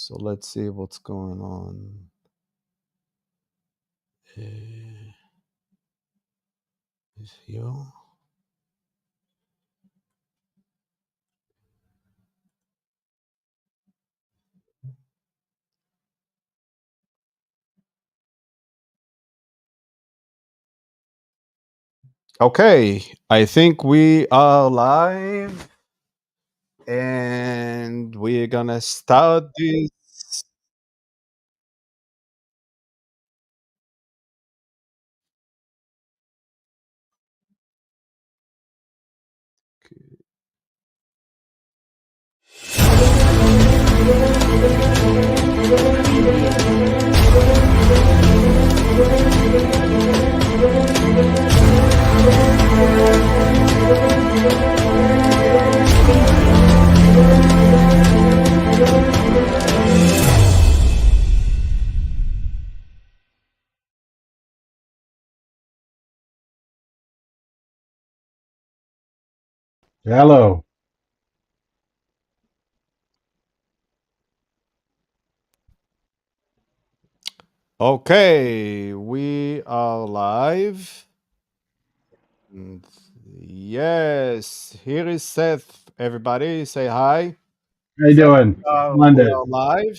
So let's see what's going on. Uh, is here. Okay, I think we are live and we're gonna start this. Hello. Okay, we are live. And yes, here is Seth. Everybody, say hi. How you Seth, doing? Seth we Melendez. are live.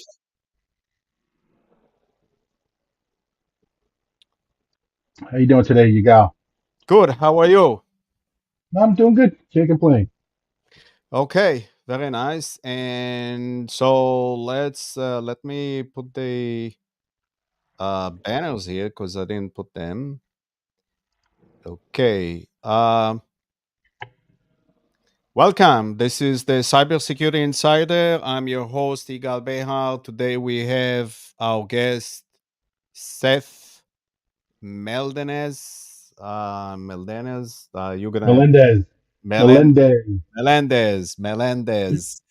How you doing today, you gal? Good. How are you? I'm doing good. Can't complain. Okay, very nice. And so let me put the banners here because I didn't put them. Okay. Welcome. This is the Cybersecurity Insider. I'm your host, Igal Behar. Today we have our guest, Seth Melendez. Melendez. You're gonna Melendez. Melen- Melendez. Melendez.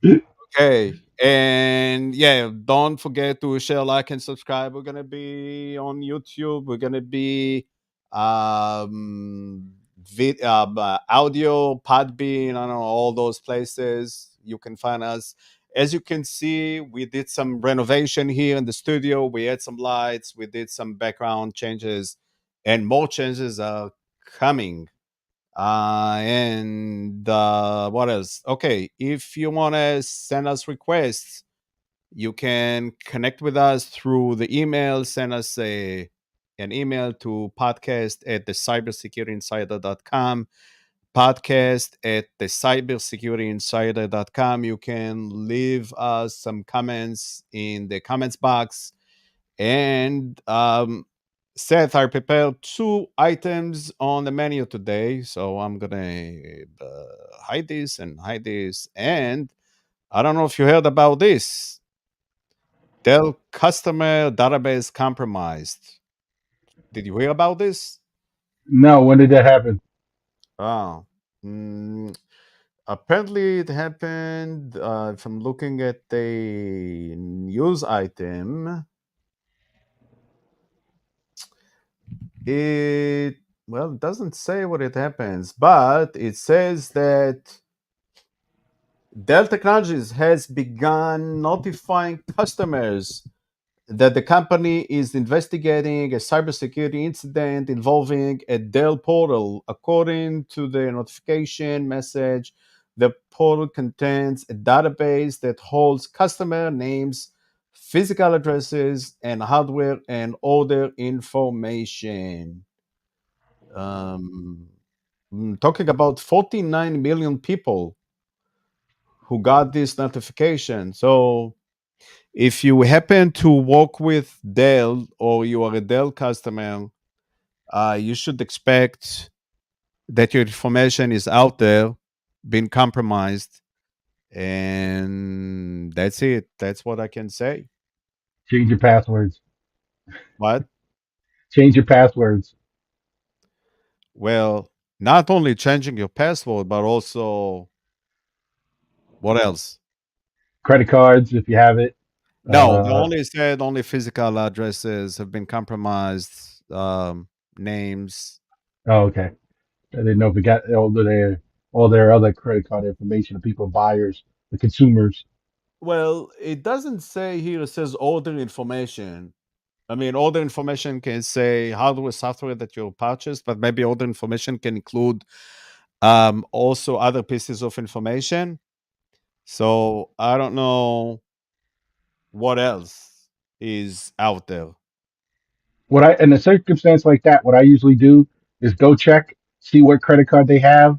Okay. And yeah, don't forget to share, like, and subscribe. We're gonna be on YouTube. We're gonna be audio, Podbean, I don't know, all those places. You can find us. As you can see, we did some renovation here in the studio. We had some lights, we did some background changes, and more changes are coming. And what else? Okay, if you want to send us requests, you can connect with us through the email. Send us an email to podcast at thecybersecurityinsider.com. Podcast at thecybersecurityinsider.com. You can leave us some comments in the comments box. And Seth, I prepared two items on the menu today, so I'm gonna hide this and hide this. And I don't know if you heard about this. Dell customer database compromised. Did you hear about this? No, when did that happen? Oh, mm, apparently it happened. If I'm looking at the news item, it well, it doesn't say what it happens, but it says that Dell Technologies has begun notifying customers that the company is investigating a cybersecurity incident involving a Dell portal. According to the notification message, the portal contains a database that holds customer names, physical addresses, and hardware and order information. Um, talking about 49 million people who got this notification. So if you happen to work with Dell or you are a Dell customer, you should expect that your information is out there, being compromised, and that's it. That's what I can say. Change your passwords. What? Change your passwords. Well, not only changing your password, but also what else? Credit cards, if you have it. No, they Uh, only said only physical addresses have been compromised, names. oh, okay. I didn't know if it got all their other credit card information, the people buyers, the consumers. Well, it doesn't say here. It says order information. I mean, order information can say hardware, software that you purchased, but maybe order information can include also other pieces of information. So I don't know what else is out there. What I in a circumstance like that, what I usually do is go check, see what credit card they have,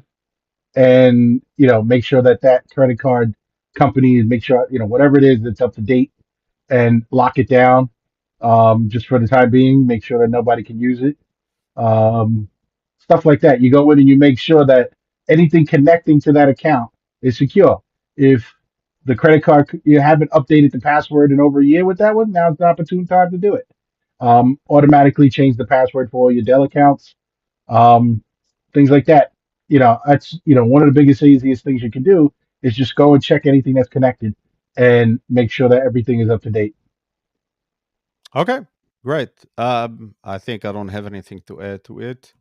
and make sure that that credit card company make sure whatever it is that's up to date and lock it down, just for the time being. Make sure that nobody can use it. um, Stuff like that. You go in and you make sure that anything connecting to that account is secure. If the credit card you haven't updated the password in over a year with that one, now's the opportune time to do it. Automatically change the password for all your Dell accounts, um, things like that. That's one of the biggest, easiest things you can do is just go and check anything that's connected and make sure that everything is up to date. Okay, great. I think I don't have anything to add to it.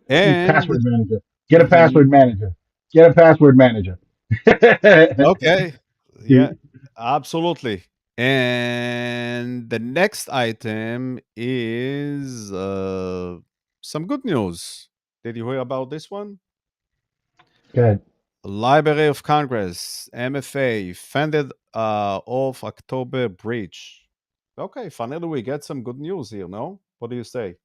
And Password manager. Get a mhm, password manager. Get a password manager. okay, yeah, absolutely. And the next item is some good news. Did you hear about this one? Good. Library of Congress, MFA, fended off October breach. Okay, finally we get some good news here, no? What do you say?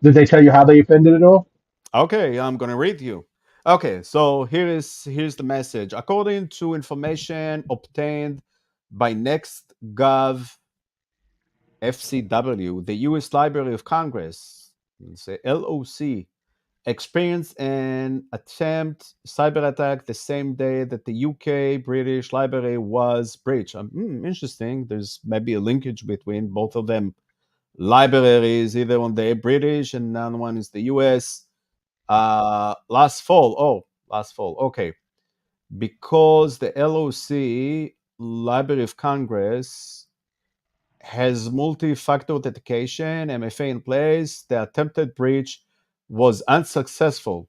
Did they tell you how they offended it all? Okay, I'm gonna read you. Okay, so here's the message. According to information obtained by NextGov FCW, the U.S. Library of Congress, say LOC, experienced an attempt cyber attack the same day that the UK British Library was breached. Interesting. There's maybe a linkage between both of them. Libraries, either on the British and another one is the US. Last fall. Oh, last fall. Okay. Because the LOC, Library of Congress, has multi-factor authentication, MFA in place, the attempted breach was unsuccessful.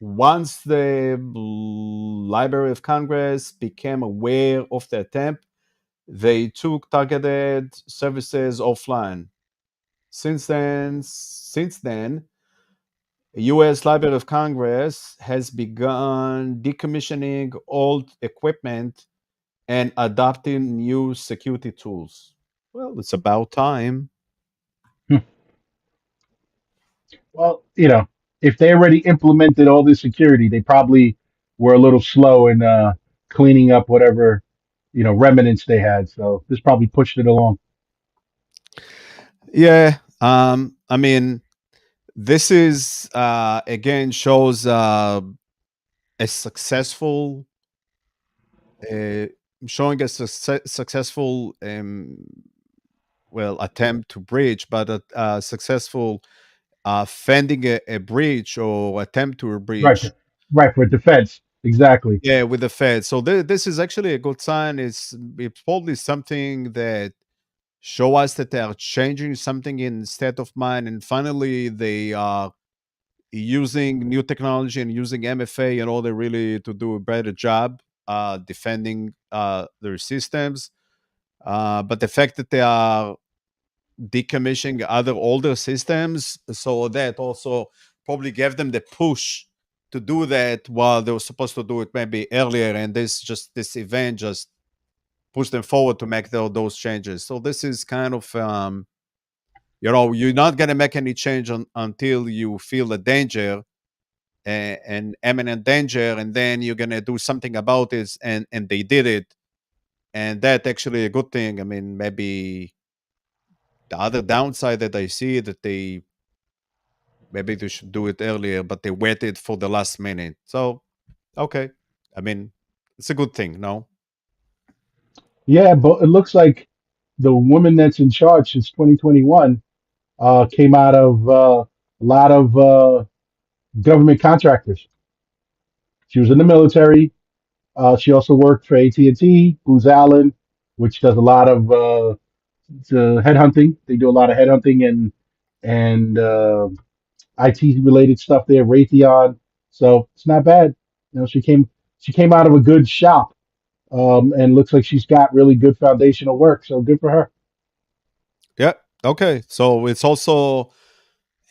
Once the Library of Congress became aware of the attempt, they took targeted services offline. Since then, U.S. Library of Congress has begun decommissioning old equipment and adopting new security tools. Well, it's about time. Hmm. Well, if they already implemented all this security, they probably were a little slow in cleaning up whatever remnants they had. So this probably pushed it along. Yeah. I mean, this is again shows a successful, uh, showing a successful, well, attempt to breach, but a successful fending a breach or attempt to a Right. breach. Right, for defense. Exactly. Yeah, with the Fed. So this is actually a good sign. It's probably something that show us that they are changing something in state of mind, and finally they are using new technology and using MFA in order really to do a better job defending their systems. But the fact that they are decommissioning other older systems, so that also probably gave them the push to do that while they were supposed to do it maybe earlier, and this event just pushed them forward to make those changes. So this is kind of you're not going to make any change until you feel the danger, and imminent danger, and then you're going to do something about it, and they did it, and that actually a good thing. I mean, maybe the other downside that I see that maybe they should do it earlier, but they waited for the last minute. So okay, I mean, it's a good thing, no? Yeah, but it looks like the woman that's in charge since 2021 came out of a lot of government contractors. She was in the military. She also worked for AT&T, Booz Allen, which does a lot of headhunting. They do a lot of headhunting and IT related stuff there. Raytheon, so it's not bad. She came out of a good shop. And looks like she's got really good foundational work. So good for her. Yeah. Okay. So it's also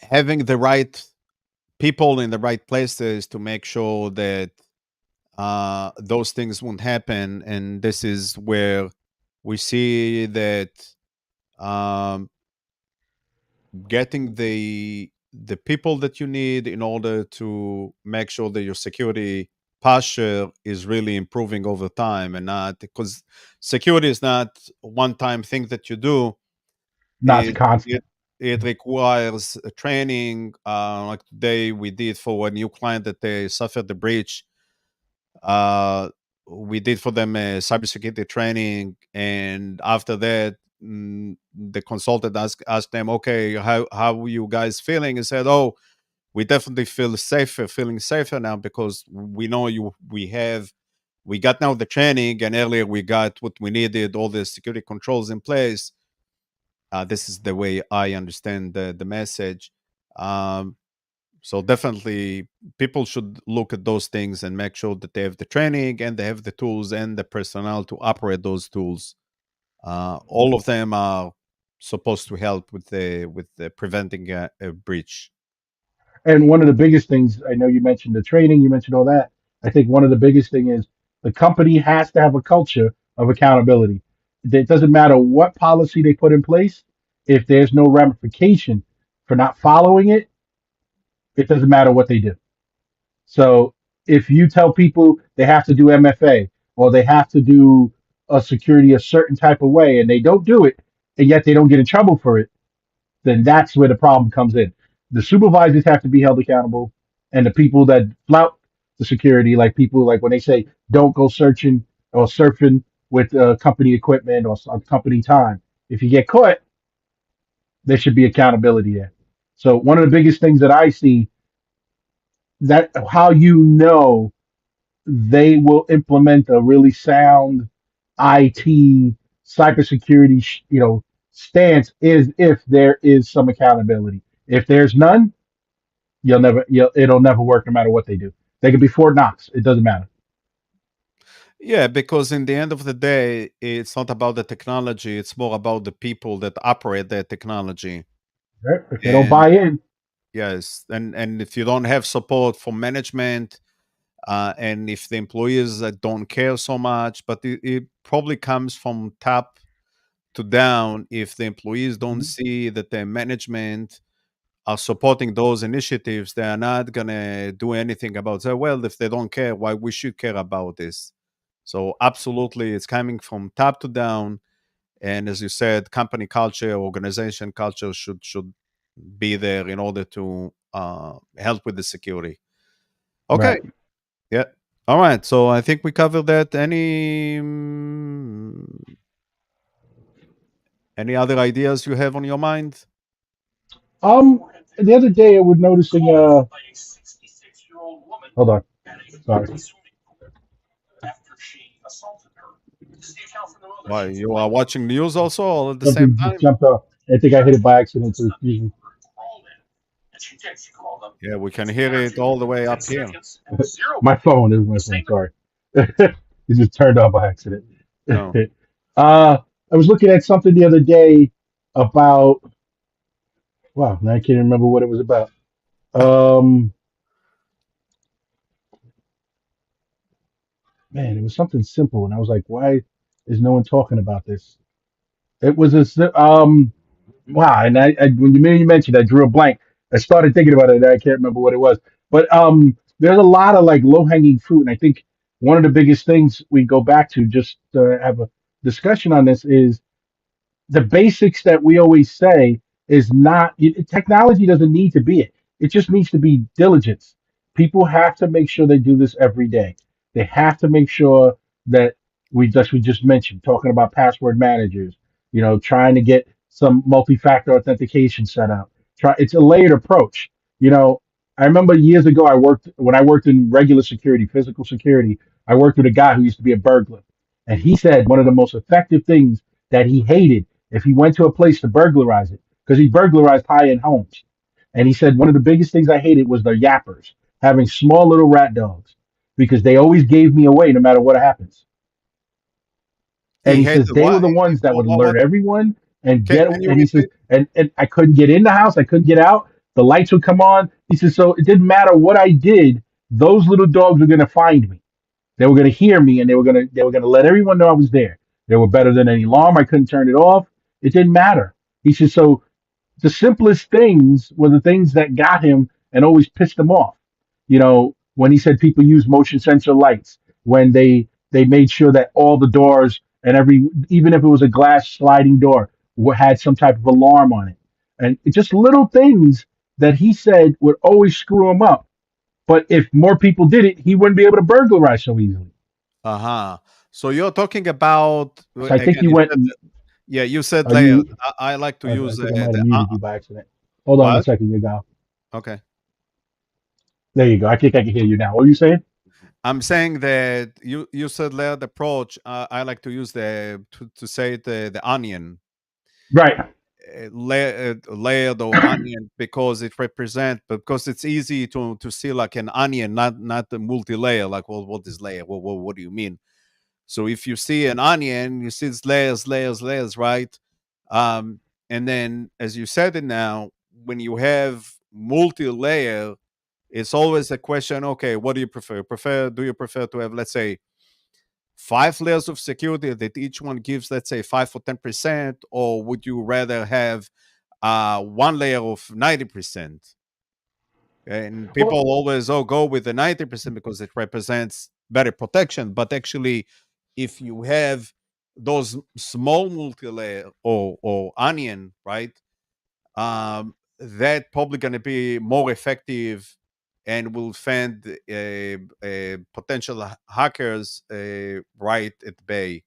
having the right people in the right places to make sure that those things won't happen. And this is where we see that um, getting the people that you need in order to make sure that your security posture is really improving over time, and not because security is not one time thing that you do. No, it's it it constant. it requires a training. Like today we did for a new client that they suffered the breach. uh, we did for them a cybersecurity training, and after that, the consultant asked them, "Okay, how you guys feeling?" And said, "Oh, we definitely feeling safer now because we know we got now the training, and earlier we got what we needed, all the security controls in place." This is the way I understand the message. Um, so definitely, people should look at those things and make sure that they have the training and they have the tools and the personnel to operate those tools. All of them are supposed to help with the preventing a breach. And one of the biggest things, I know you mentioned the training, you mentioned all that. I think one of the biggest thing is the company has to have a culture of accountability. It doesn't matter what policy they put in place. If there's no ramification for not following it, it doesn't matter what they do. So if you tell people they have to do MFA or they have to do a security a certain type of way and they don't do it, and yet they don't get in trouble for it, then that's where the problem comes in. The supervisors have to be held accountable, and the people that flout the security, like people like when they say don't go searching or surfing with company equipment or company time, if you get caught, there should be accountability there. So one of the biggest things that I see that how you know they will implement a really sound IT cybersecurity, stance is if there is some accountability. If there's none, it'll never work no matter what they do. They could be Fort Knox. It doesn't matter. Yeah, because in the end of the day, it's not about the technology; it's more about the people that operate that technology. Right? If they don't And buy in, yes, and if you don't have support from management, and if the employees don't care so much, but it probably comes from top to down. If the employees don't see that the management are supporting those initiatives, they are not gonna do anything about it. Well, if they don't care, why we should care about this? So absolutely, it's coming from top to down. And as you said, company culture, organization culture should be there in order to help with the security. Okay. right? Yeah. All right. So I think we covered that. Any other ideas you have on your mind? The other day I was noticing. Hold on, sorry. Why you are watching news also all at the same Something just time? jumped off. I think I hit it by accident. So excuse me. Yeah, we can hear it all the way up here. My phone is my phone. Sorry, it just turned off by accident. Oh, I was looking at something the other day about. Wow, now I can't remember what it was about. Um, Man, it was something simple, and I was like, why is no one talking about this? It was wow, and when you mentioned, I drew a blank. I started thinking about it, and I can't remember what it was. But there's a lot of like low hanging fruit, and I think one of the biggest things we go back to just have a discussion on this is the basics that we always say is not technology doesn't need to be it. It just needs to be diligence. People have to make sure they do this every day. They have to make sure that we just mentioned talking about password managers, trying to get some multi-factor authentication set up. It's a layered approach. You know, I remember years ago I worked in regular security, physical security, I worked with a guy who used to be a burglar. And he said one of the most effective things that he hated if he went to a place to burglarize it, because he burglarized high end homes. And he said one of the biggest things I hated was the yappers, having small little rat dogs, because they always gave me away no matter what happens. And He he had says they were what? the ones that would alert What? everyone and get. Can you And he says, repeat? and I couldn't get in the house. I couldn't get out. The lights would come on. He says, so it didn't matter what I did. Those little dogs were going to find me. They were going to hear me, and they were going to let everyone know I was there. They were better than any alarm. I couldn't turn it off. It didn't matter. He says, so the simplest things were the things that got him and always pissed him off. When he said people use motion sensor lights, when they made sure that all the doors and even if it was a glass sliding door, had some type of alarm on it, and it just little things that he said would always screw him up. But if more people did it, he wouldn't be able to burglarize so easily. Uh-huh. So you're talking about So I think again, you you went said and yeah, you said are layers. you? I like to I use think I might the have muted you by accident. Hold on one what? second, you go. Okay. There you go. I think I can hear you now. What are you saying? I'm saying that you said layered approach. I like to use to say the onion Right. layered or onion because it represent because it's easy to see like an onion, not a multi-layer. Like, well, what is layer? What do you mean? So if you see an onion, you see it's layers, layers, layers, right? Um, and then, as you said it now, when you have multi-layer, it's always a question. Okay, what do you prefer? Do you prefer to have, let's say, 5 layers of security that each one gives, let's say, 5 or 10%, or would you rather have one layer of 90%? And people Well, always go with the 90% because it represents better protection. But actually, if you have those small multi-layer or onion, right? That probably going to be more effective and will fend potential hackers right at bay.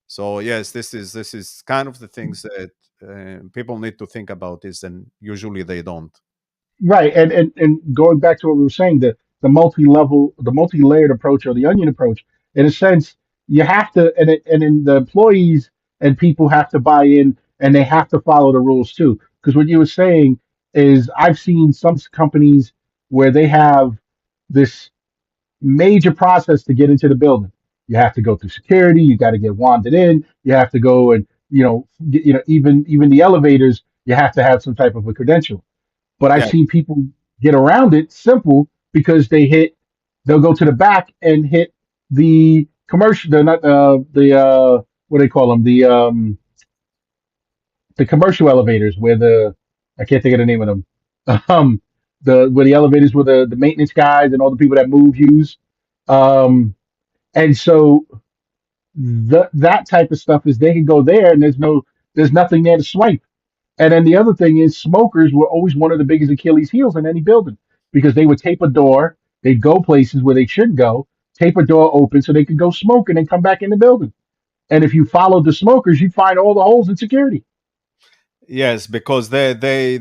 So yes, this is kind of the things that people need to think about this, and usually they don't. right. And going back to what we were saying, the multi-level, the multi-layered approach or the onion approach, in a sense, you have to, and then the employees and people have to buy in, and they have to follow the rules too. Because what you were saying is, I've seen some companies where they have this major process to get into the building. You have to go through security. You got to get wanded in. You have to go and even the elevators. You have to have some type of a credential. But I've Yeah, seen people get around it simple because they'll go to the back and hit the commercial. They're not the what do they call them? The commercial elevators where I can't think of the name of them. Um, the where the elevators where the maintenance guys and all the people that move use. Um, and so that type of stuff is they can go there and there's nothing there to swipe. And then the other thing is smokers were always one of the biggest Achilles heels in any building because they would tape a door, they'd go places where they shouldn't go, tape a door open so they could go smoke and then come back in the building. And if you followed the smokers, you'd find all the holes in security. yes, because they they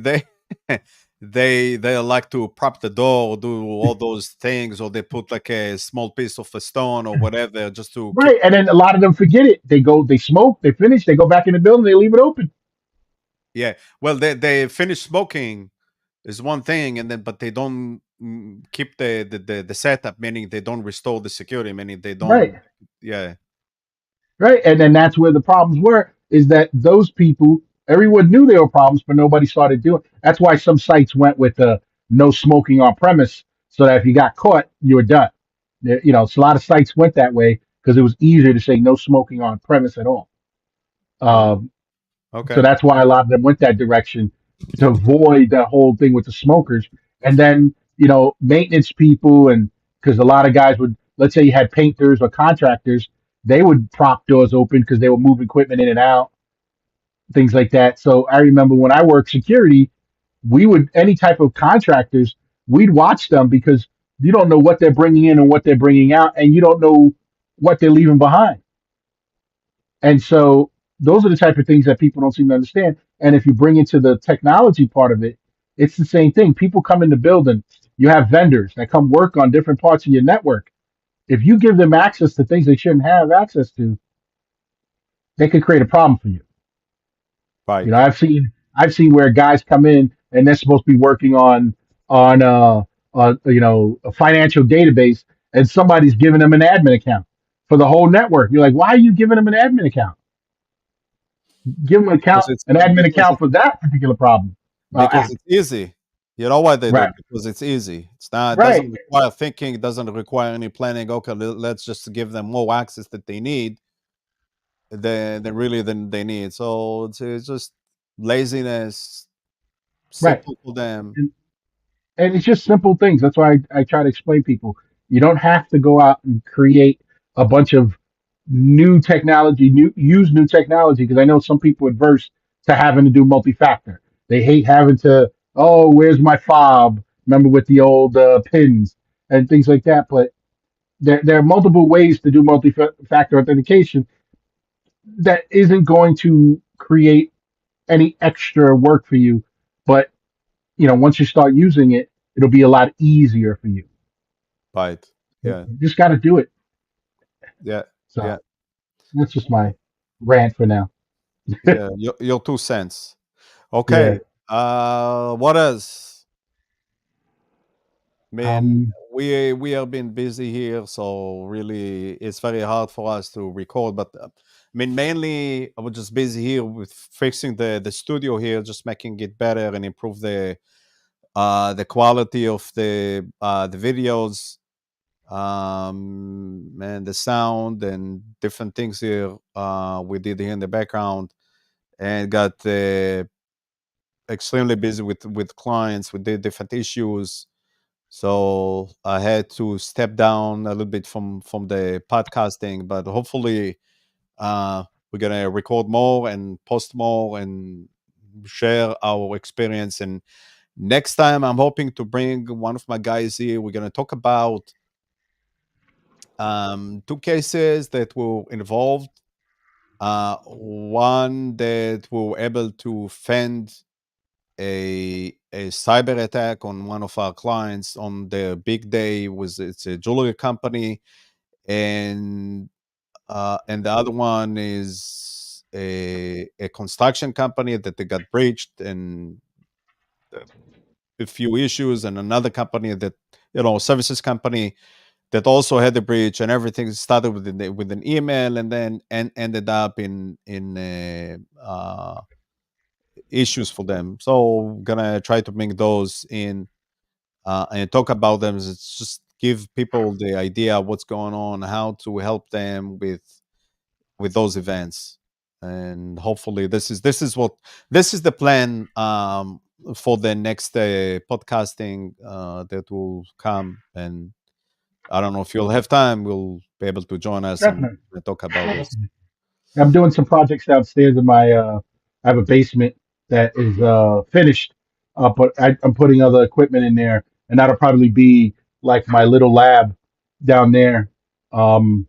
like to prop the door or do all those things, or they put like a small piece of a stone or whatever just to keep. Right. And then a lot of them forget it. They smoke, they finish, they go back in the building, they leave it open. Yeah, well, they finish smoking is one thing, and then but they don't keep the setup, meaning they don't restore the security, meaning they Right. don't. Yeah, Right. And then that's where the problems were, is that those people, everyone knew there were problems, but nobody started doing. That's why some sites went with the no smoking on premise, so that if you got caught, you were done. So a lot of sites went that way because it was easier to say no smoking on premise at all. uh, Um, so okay. that's why a lot of them went that direction to avoid that whole thing with the smokers. And then, maintenance people, and because a lot of guys would, let's say you had painters or contractors, they would prop doors open because they would move equipment in and out, things like that. So I remember when I worked security, we would, any type of contractors, we'd watch them because you don't know what they're bringing in and what they're bringing out, and you don't know what they're leaving behind. And so those are the type of things that people don't seem to understand. And if you bring it to the technology part of it, it's the same thing. People come in the building, you have vendors that come work on different parts of your network. If you give them access to things they shouldn't have access to, they could create a problem for you. You Right. know, I've seen where guys come in and they're supposed to be working on a financial database, and somebody's giving them an admin account. for the whole network. You're like, why are you giving them an admin account? Give them because it's an admin because account for that particular problem because app. it's easy. You know why they do? Right, Because it's easy. It's not. It doesn't right, require thinking. It doesn't require any planning. Okay, let's just give them more access that they need than they need. So it's just laziness, right. simple for them. And it's just simple things. That's why I try to explain people. You don't have to go out and create a bunch of new technology, use new technology, because I know some people adverse to having to do multi-factor. They hate having to, oh, where's my fob? Remember with the old pins and things like that. But there are multiple ways to do multi-factor authentication that isn't going to create any extra work for you. But once you start using it, it'll be a lot easier for you. Right. You Yeah. just got to do it. Yeah. So Yeah. that's just my rant for now. Yeah. Your 2 cents. Yeah. Okay. What else? I mean, Um. we have been busy here, so really it's very hard for us to record. But I mean, mainly I was just busy here with fixing the studio here, just making it better and improve the quality of the videos, and the sound and different things here. We did here in the background, and got extremely busy with clients with the different issues. So I had to step down a little bit from the podcasting, but hopefully we're gonna record more and post more and share our experience. And next time, I'm hoping to bring one of my guys here. We're gonna talk about two cases that were involved. One that we were able to fend a cyber attack on one of our clients on their big day. Was It's a jewelry company, and the other one is a construction company that they got breached, and a few issues, and another company that, services company, that also had a breach, and everything started with an email, and then ended up in issues for them. So gonna try to bring those in, and talk about them. It's just give people the idea of what's going on, how to help them with those events. And hopefully this is the plan, for the next podcasting that will come. And I don't know if you'll have time, we'll be able to join us and Definitely. talk about this. I'm doing some projects downstairs in my. I have a basement that is finished, but I'm putting other equipment in there, and that'll probably be like my little lab down there. Um,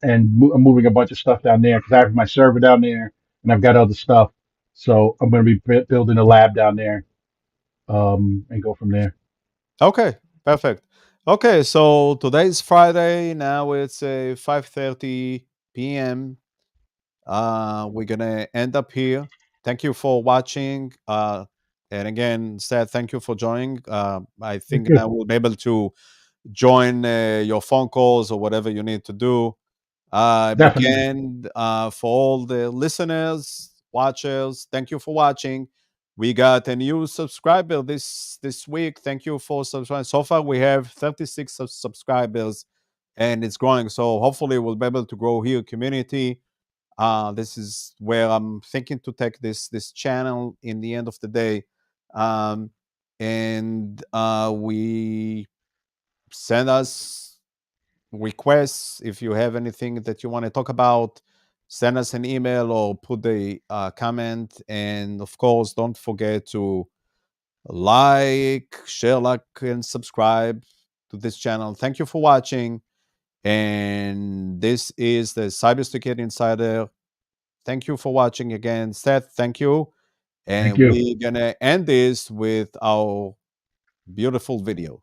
and I'm moving a bunch of stuff down there because I have my server down there, and I've got other stuff. So I'm going to be building a lab down there, and go from there. Okay, perfect. Okay, so today's Friday. Now it's 5:30 p.m. We're gonna end up here. Thank you for watching. And again, Seth, thank you for joining. I Thank think you. now we'll be able to join your phone calls or whatever you need to do. Definitely. Again, for all the listeners, watchers, thank you for watching. We got a new subscriber this week. Thank you for subscribing. So far, we have 36 subscribers, and it's growing. So hopefully, we'll be able to grow here community. This is where I'm thinking to take this channel in the end of the day. Um, and we send us requests. If you have anything that you want to talk about, send us an email or put a comment. And of course, don't forget to share, and subscribe to this channel. Thank you for watching. And this is the Cybersecurity Insider. Thank you for watching again. Seth, thank you. Thank And you. we're going to end this with our beautiful video.